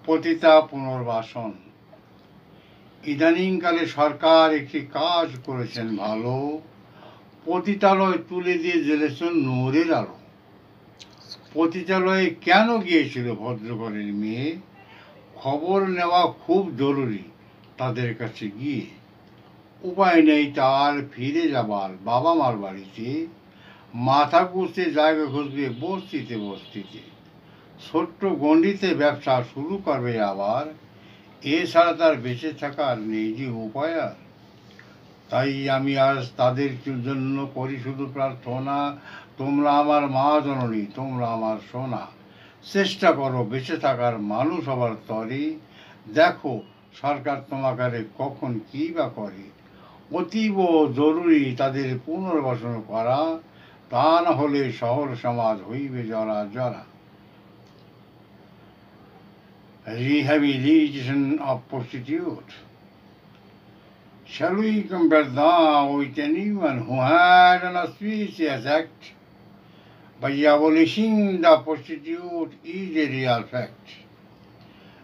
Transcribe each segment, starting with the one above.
পতিতা পুনর্বাসন। ইদানিংকালে সরকার একটি কাজ করেছেন ভালো, পতিতালয় তুলে দিয়ে জ্বেলেছেন নূরের আলো। পতিতালয়ে কেন গিয়েছিল ভদ্রঘরের মেয়ে? খবর নেওয়া খুব জরুরি তাদের কাছে গিয়ে। উপায় নেই তার ফিরে যাবার বাবা মার বাড়িতে। মাথা গুছতে জায়গা খুঁজবে বস্তিতে বস্তিতে। ছোট্ট গণ্ডিতে ব্যবসা শুরু করবে আবার। এছাড়া তার বেঁচে থাকার নেই যে উপায় আর। তাই আমি আজ তাদের জন্য করি শুধু প্রার্থনা, তোমরা আমার মা জননী, তোমরা আমার সোনা। চেষ্টা করো বেঁচে থাকার মানুষ হবার তরে। দেখো সরকার তোমাকে কখন কী বা করে। অতীব জরুরি তাদের পুনর্বাসন করা, তা না হলে শহর সমাজ হইবে জরা জরা। Rehabilitation of prostitute. Shall we compare them with anyone who had an auspicious act? By abolishing the prostitute is a real fact.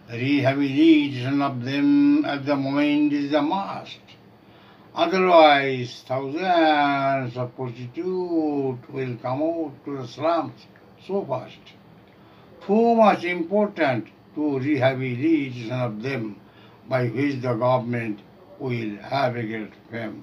Rehabilitation of them at the moment is a must. Otherwise, thousands of prostitutes will come out to the slums so fast. Too much important to rehabilitation of them, by which the government will have a great fame.